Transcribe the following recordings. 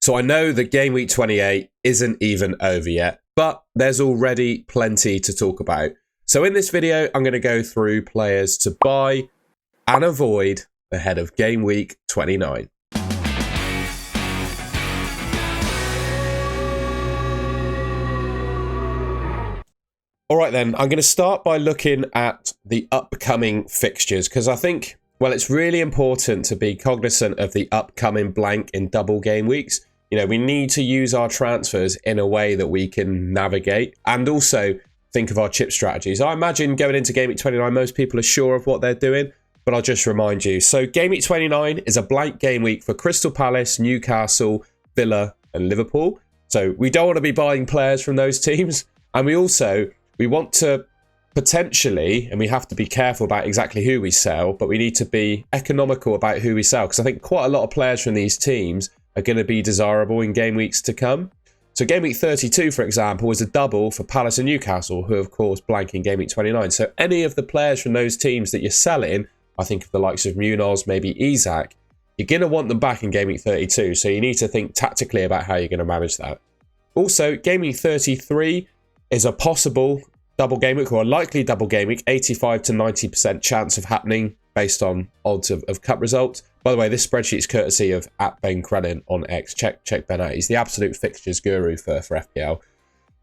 So I know that Game Week 28 isn't even over yet, but there's already plenty to talk about. So in this video, I'm going to go through players to buy and avoid ahead of Game Week 29. Alright then, I'm going to start by looking at the upcoming fixtures, because I think, well, it's really important to be cognizant of the upcoming blank in double game weeks. You know, we need to use our transfers in a way that we can navigate and also think of our chip strategies. I imagine going into Game Week 29, most people are sure of what they're doing, but I'll just remind you. So Game Week 29 is a blank game week for Crystal Palace, Newcastle, Villa and Liverpool. So we don't want to be buying players from those teams. And we want to potentially, and we have to be careful about exactly who we sell, but we need to be economical about who we sell, because I think quite a lot of players from these teams are going to be desirable in game weeks to come. So Game Week 32, for example, was a double for Palace and Newcastle, who of course blank in Game Week 29. So any of the players from those teams that you're selling, I think of the likes of Munoz, maybe Isak, you're going to want them back in Game Week 32. So you need to think tactically about how you're going to manage that. Also, Game Week 33 is a possible double game week, or a likely double game week, 85 to 90% chance of happening based on odds of cup results. By the way, this spreadsheet is courtesy of @Ben on X. Check Ben out. He's the absolute fixtures guru for FPL.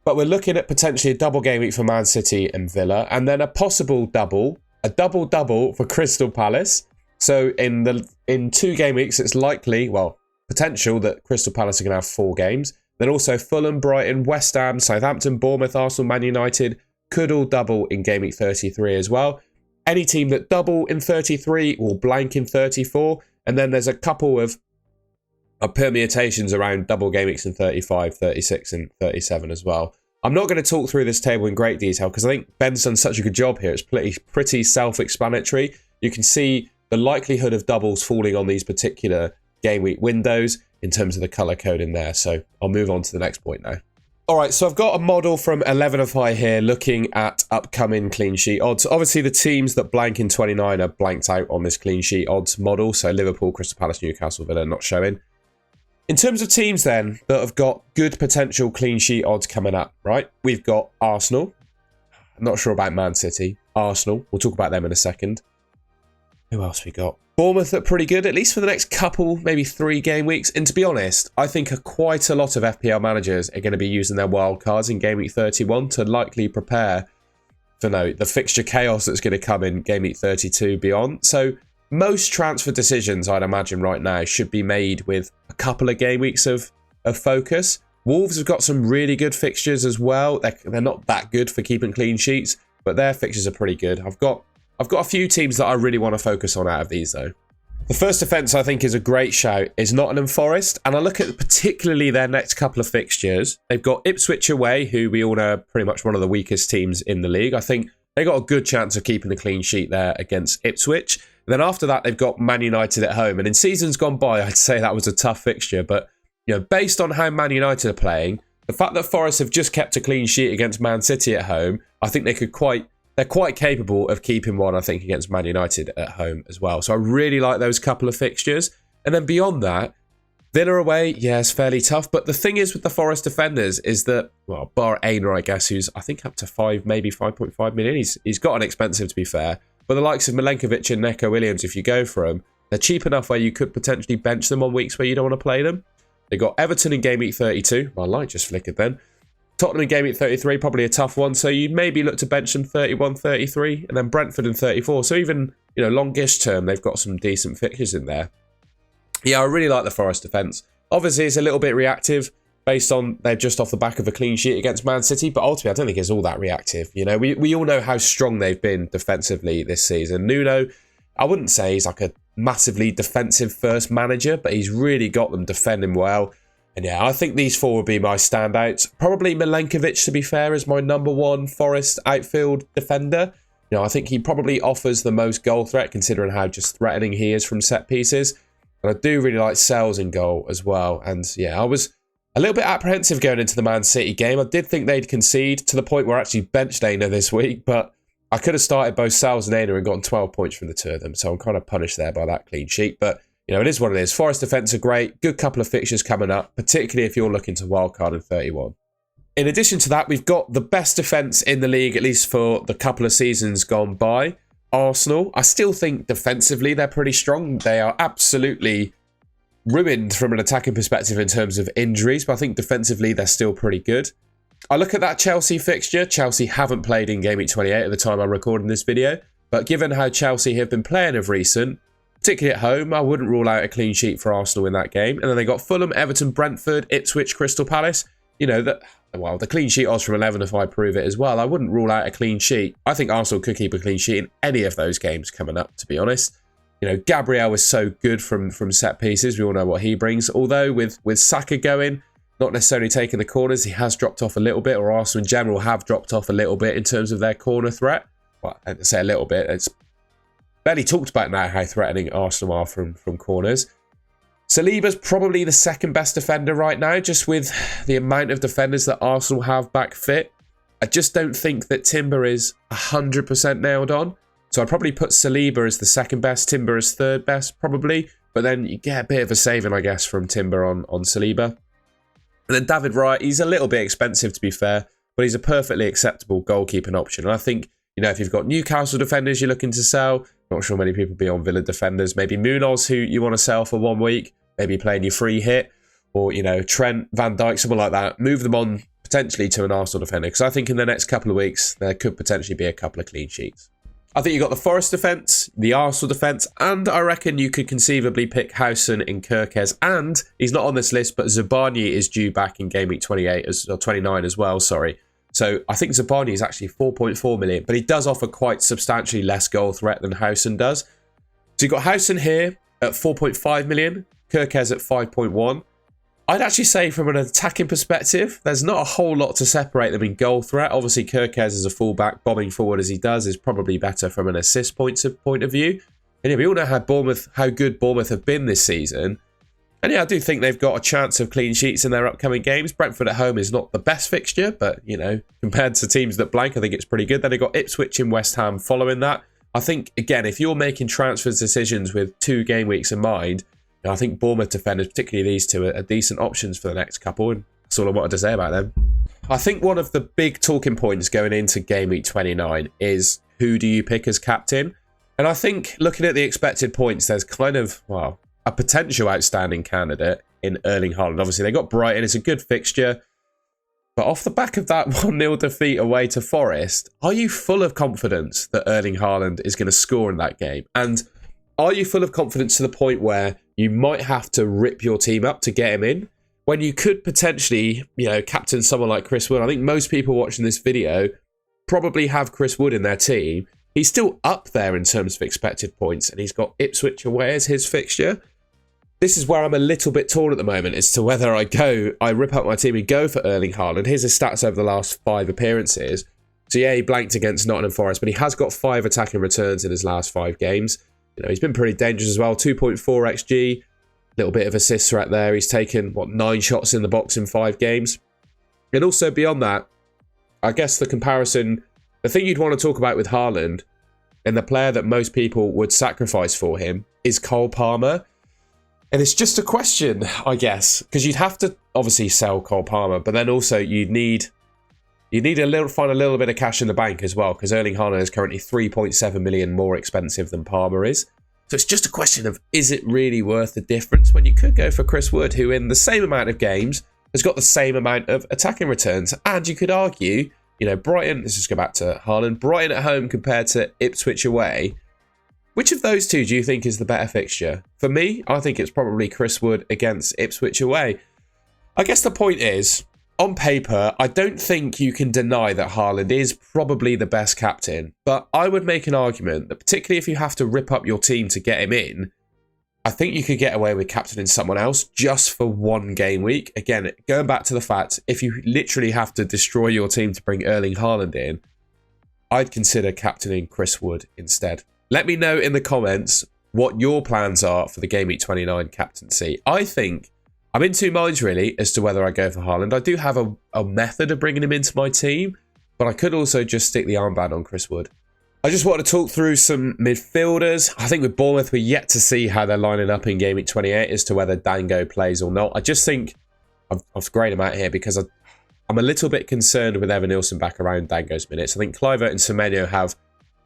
But we're looking at potentially a double game week for Man City and Villa, and then a possible double, a double for Crystal Palace. So in 2 game weeks, it's likely, well, potential that Crystal Palace are going to have 4 games. Then also Fulham, Brighton, West Ham, Southampton, Bournemouth, Arsenal, Man United could all double in Game Week 33 as well. Any team that double in 33 will blank in 34. And then there's a couple of permutations around double game weeks in 35, 36 and 37 as well. I'm not going to talk through this table in great detail because I think Ben's done such a good job here. It's pretty self-explanatory. You can see the likelihood of doubles falling on these particular game week windows in terms of the colour code in there. So I'll move on to the next point now. All right, so I've got a model from 11fi here looking at upcoming clean sheet odds. Obviously, the teams that blank in 29 are blanked out on this clean sheet odds model. So Liverpool, Crystal Palace, Newcastle, Villa not showing. In terms of teams then that have got good potential clean sheet odds coming up, right? We've got Arsenal. I'm not sure about Man City. Arsenal, we'll talk about them in a second. Who else we got? Bournemouth look pretty good, at least for the next couple, maybe 3 game weeks. And to be honest, I think quite a lot of FPL managers are going to be using their wild cards in Game Week 31 to likely prepare for the fixture chaos that's going to come in Game Week 32 beyond. So most transfer decisions, I'd imagine right now, should be made with a couple of game weeks of focus. Wolves have got some really good fixtures as well. They're not that good for keeping clean sheets, but their fixtures are pretty good. I've got a few teams that I really want to focus on out of these, though. The first defence I think is a great shout is Nottingham Forest, and I look at particularly their next couple of fixtures. They've got Ipswich away, who we all know are pretty much one of the weakest teams in the league. I think they got a good chance of keeping a clean sheet there against Ipswich. And then after that, they've got Man United at home, and in seasons gone by, I'd say that was a tough fixture. But based on how Man United are playing, the fact that Forest have just kept a clean sheet against Man City at home, I think they're quite capable of keeping one, I think, against Man United at home as well. So I really like those couple of fixtures. And then beyond that, Villa away, yeah, it's fairly tough. But the thing is with the Forest defenders is that, well, bar Aina, I guess, who's, I think, up to 5, maybe 5.5 million. He's got an expensive, to be fair. But the likes of Milenkovic and Neco Williams, if you go for them, they're cheap enough where you could potentially bench them on weeks where you don't want to play them. They got Everton in Game Week 32. My light just flickered then. Tottenham in Game Week 33, probably a tough one. So you'd maybe look to bench them 31, 33, and then Brentford in 34. So even, longish term, they've got some decent fixtures in there. Yeah, I really like the Forest defence. Obviously, it's a little bit reactive based on they're just off the back of a clean sheet against Man City. But ultimately, I don't think it's all that reactive. We all know how strong they've been defensively this season. Nuno, I wouldn't say he's like a massively defensive first manager, but he's really got them defending well. And yeah, I think these 4 would be my standouts. Probably Milenkovic, to be fair, is my number 1 Forest outfield defender. I think he probably offers the most goal threat, considering how just threatening he is from set pieces. And I do really like Sells in goal as well. And yeah, I was a little bit apprehensive going into the Man City game. I did think they'd concede to the point where I actually benched Aina this week, but I could have started both Sells and Aina and gotten 12 points from the 2 of them. So I'm kind of punished there by that clean sheet. But you know, it is what it is. Forest defence are great. Good couple of fixtures coming up, particularly if you're looking to wildcard in 31. In addition to that, we've got the best defence in the league, at least for the couple of seasons gone by. Arsenal. I still think defensively they're pretty strong. They are absolutely ruined from an attacking perspective in terms of injuries, but I think defensively they're still pretty good. I look at that Chelsea fixture. Chelsea haven't played in Game Week 28 at the time I'm recording this video, but given how Chelsea have been playing of recent, particularly at home, I wouldn't rule out a clean sheet for Arsenal in that game. And then they got Fulham, Everton, Brentford, Ipswich, Crystal Palace. You know, the clean sheet odds from 11 if I prove it as well. I wouldn't rule out a clean sheet. I think Arsenal could keep a clean sheet in any of those games coming up, to be honest. You know, Gabriel is so good from set pieces. We all know what he brings. Although with Saka going, not necessarily taking the corners, he has dropped off a little bit, or Arsenal in general have dropped off a little bit in terms of their corner threat. Well, I say a little bit. It's barely talked about now how threatening Arsenal are from corners. Saliba's probably the second best defender right now, just with the amount of defenders that Arsenal have back fit. I just don't think that Timber is 100% nailed on. So I'd probably put Saliba as the second best, Timber as third best, probably. But then you get a bit of a saving, I guess, from Timber on Saliba. And then David Wright, he's a little bit expensive, to be fair, but he's a perfectly acceptable goalkeeping option. And I think, you know, if you've got Newcastle defenders you're looking to sell, not sure many people be on Villa defenders, maybe Munoz, who you want to sell for 1 week, maybe playing your free hit, or, you know, Trent, Van Dijk, someone like that, move them on potentially to an Arsenal defender. Because I think in the next couple of weeks, there could potentially be a couple of clean sheets. I think you've got the Forest defence, the Arsenal defence, and I reckon you could conceivably pick Howson in Kirkes. And he's not on this list, but Zabani is due back in Game Week 28 or 29 as well, sorry. So I think Zabani is actually 4.4 million, but he does offer quite substantially less goal threat than Howson does. So you've got Howson here at 4.5 million, Kirkes at 5.1. I'd actually say from an attacking perspective, there's not a whole lot to separate them in goal threat. Obviously, Kirkes as a fullback, bombing forward as he does, is probably better from an assist point of view. And yeah, we all know how good Bournemouth have been this season. And yeah, I do think they've got a chance of clean sheets in their upcoming games. Brentford at home is not the best fixture, but, you know, compared to teams that blank, I think it's pretty good. Then they've got Ipswich and West Ham following that. I think, again, if you're making transfers decisions with 2 game weeks in mind, I think Bournemouth defenders, particularly these two, are decent options for the next couple, and that's all I wanted to say about them. I think one of the big talking points going into Game Week 29 is who do you pick as captain? And I think looking at the expected points, there's kind of, well, a potential outstanding candidate in Erling Haaland. Obviously, they got Brighton, it's a good fixture. But off the back of that 1-0 defeat away to Forest, are you full of confidence that Erling Haaland is going to score in that game? And are you full of confidence to the point where you might have to rip your team up to get him in, when you could potentially, you know, captain someone like Chris Wood? I think most people watching this video probably have Chris Wood in their team. He's still up there in terms of expected points, and he's got Ipswich away as his fixture. This is where I'm a little bit torn at the moment as to whether I rip up my team and go for Erling Haaland. Here's his stats over the last 5 appearances. So yeah, he blanked against Nottingham Forest, but he has got 5 attacking returns in his last 5 games. You know, he's been pretty dangerous as well. 2.4 XG, little bit of assist threat there. He's taken, 9 shots in the box in 5 games. And also beyond that, I guess the comparison, the thing you'd want to talk about with Haaland and the player that most people would sacrifice for him is Cole Palmer. And it's just a question, I guess, because you'd have to obviously sell Cole Palmer, but then also you'd need find a little bit of cash in the bank as well, because Erling Haaland is currently 3.7 million more expensive than Palmer is. So it's just a question of, is it really worth the difference when you could go for Chris Wood, who in the same amount of games has got the same amount of attacking returns? And you could argue, you know, Brighton, let's just go back to Haaland, Brighton at home compared to Ipswich away. Which of those two do you think is the better fixture? For me, I think it's probably Chris Wood against Ipswich away. I guess the point is, on paper, I don't think you can deny that Haaland is probably the best captain, but I would make an argument that particularly if you have to rip up your team to get him in, I think you could get away with captaining someone else just for 1 game week. Again, going back to the fact, if you literally have to destroy your team to bring Erling Haaland in, I'd consider captaining Chris Wood instead. Let me know in the comments what your plans are for the Game Week 29 captaincy. I think I'm in 2 minds, really, as to whether I go for Haaland. I do have a method of bringing him into my team, but I could also just stick the armband on Chris Wood. I just want to talk through some midfielders. I think with Bournemouth, we're yet to see how they're lining up in Game Week 28 as to whether Dango plays or not. I just think I've grayed him out here because I'm a little bit concerned with Evan Nilsson back around Dango's minutes. I think Kluivert and Semenyo have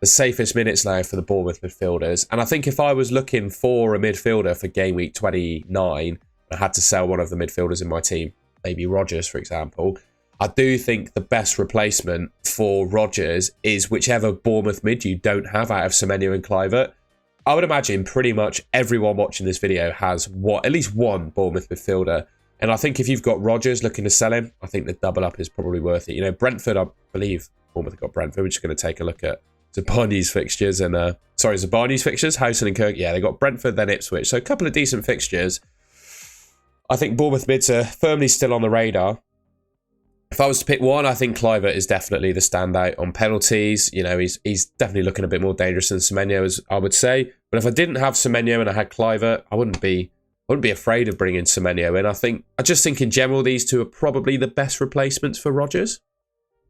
the safest minutes now for the Bournemouth midfielders. And I think if I was looking for a midfielder for Game Week 29, I had to sell one of the midfielders in my team, maybe Rodgers, for example. I do think the best replacement for Rodgers is whichever Bournemouth mid you don't have out of Semenyo and Kluivert. I would imagine pretty much everyone watching this video has at least one Bournemouth midfielder. And I think if you've got Rodgers looking to sell him, I think the double up is probably worth it. You know, Brentford, I believe Bournemouth have got Brentford. We're just going to take a look at Zabani's fixtures and Zabani's fixtures, Housen and Kirk. Yeah, they got Brentford, then Ipswich. So a couple of decent fixtures. I think Bournemouth mids are firmly still on the radar. If I was to pick one, I think Kluivert is definitely the standout on penalties. You know, he's definitely looking a bit more dangerous than Semenyo, as I would say. But if I didn't have Semenyo and I had Kluivert, I wouldn't be afraid of bringing Semenyo in. I just think in general, these two are probably the best replacements for Rodgers.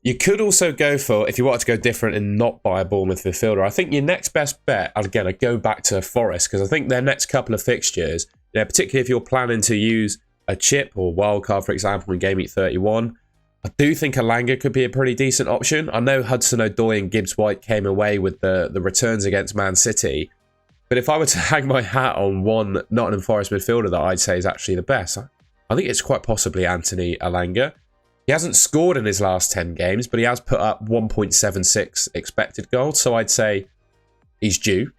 You could also go for, if you wanted to go different and not buy a Bournemouth midfielder, I think your next best bet, again, I'd go back to Forest, because I think their next couple of fixtures, you know, particularly if you're planning to use a chip or wildcard, for example, in Game Week 31, I do think Alanga could be a pretty decent option. I know Hudson-Odoi and Gibbs-White came away with the returns against Man City, but if I were to hang my hat on one Nottingham Forest midfielder that I'd say is actually the best, I think it's quite possibly Anthony Alanga. He hasn't scored in his last 10 games, but he has put up 1.76 expected goals, so I'd say he's due.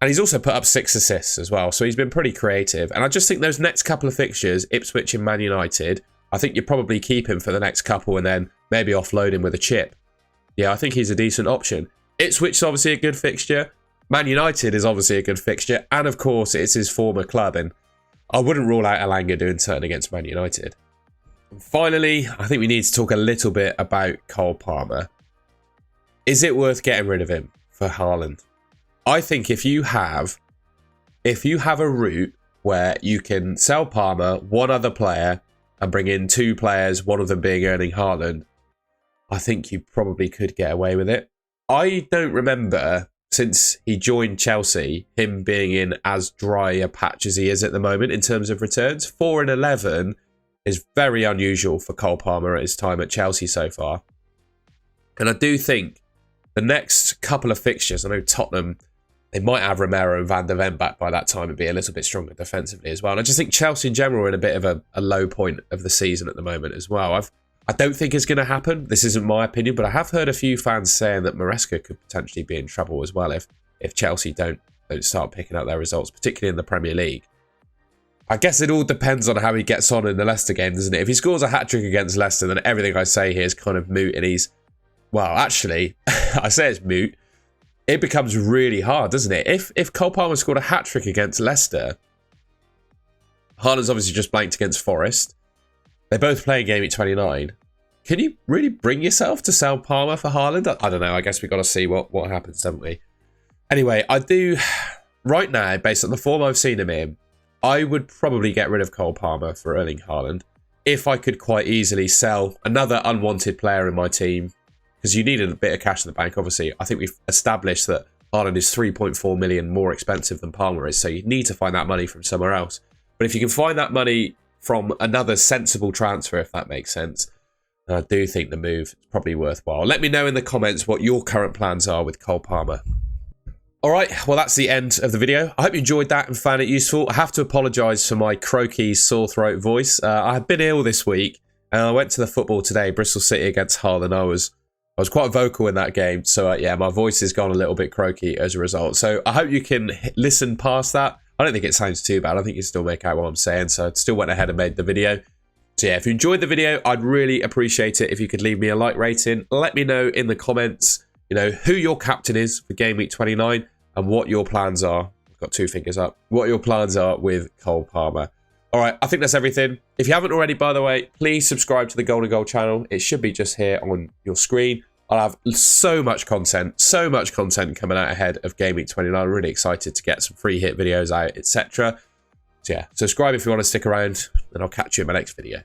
And he's also put up 6 assists as well, so he's been pretty creative. And I just think those next couple of fixtures, Ipswich and Man United, I think you probably keep him for the next couple and then maybe offload him with a chip. Yeah, I think he's a decent option. Ipswich is obviously a good fixture. Man United is obviously a good fixture. And of course, it's his former club. And I wouldn't rule out Alanga doing something against Man United. And finally, I think we need to talk a little bit about Cole Palmer. Is it worth getting rid of him for Haaland? I think if you have a route where you can sell Palmer, one other player, and bring in 2 players, one of them being Erling Haaland, I think you probably could get away with it. I don't remember, since he joined Chelsea, him being in as dry a patch as he is at the moment in terms of returns. 4 in 11 is very unusual for Cole Palmer at his time at Chelsea so far. And I do think the next couple of fixtures, I know Tottenham, they might have Romero and Van der Ven back by that time and be a little bit stronger defensively as well. And I just think Chelsea in general are in a bit of a low point of the season at the moment as well. I don't think it's going to happen. This isn't my opinion, but I have heard a few fans saying that Maresca could potentially be in trouble as well if Chelsea don't start picking up their results, particularly in the Premier League. I guess it all depends on how he gets on in the Leicester game, doesn't it? If he scores a hat-trick against Leicester, then everything I say here is kind of moot, and well, actually, I say it's moot. It becomes really hard, doesn't it? If Cole Palmer scored a hat-trick against Leicester, Haaland's obviously just blanked against Forest. They both play in Game Week 29. Can you really bring yourself to sell Palmer for Haaland? I don't know. I guess we've got to see what happens, haven't we? Anyway, I do... Right now, based on the form I've seen him in, I would probably get rid of Cole Palmer for Erling Haaland if I could quite easily sell another unwanted player in my team. Because you needed a bit of cash in the bank, obviously. I think we've established that Haaland is 3.4 million more expensive than Palmer is, so you need to find that money from somewhere else. But if you can find that money from another sensible transfer, if that makes sense, then I do think the move is probably worthwhile. Let me know in the comments what your current plans are with Cole Palmer. All right, well, that's the end of the video. I hope you enjoyed that and found it useful. I have to apologise for my croaky, sore throat voice. I have been ill this week, and I went to the football today, Bristol City against Hull, and I was quite vocal in that game. So, yeah, my voice has gone a little bit croaky as a result. So I hope you can listen past that. I don't think it sounds too bad. I think you still make out what I'm saying. So I still went ahead and made the video. So, yeah, if you enjoyed the video, I'd really appreciate it if you could leave me a like rating. Let me know in the comments, you know, who your captain is for Game Week 29 and what your plans are. I've got 2 fingers up. What your plans are with Cole Palmer. All right, I think that's everything. If you haven't already, by the way, please subscribe to the Golden Goal channel. It should be just here on your screen. I'll have so much content coming out ahead of Game Week 29. I'm really excited to get some free hit videos out, etc. So yeah, subscribe if you want to stick around, and I'll catch you in my next video.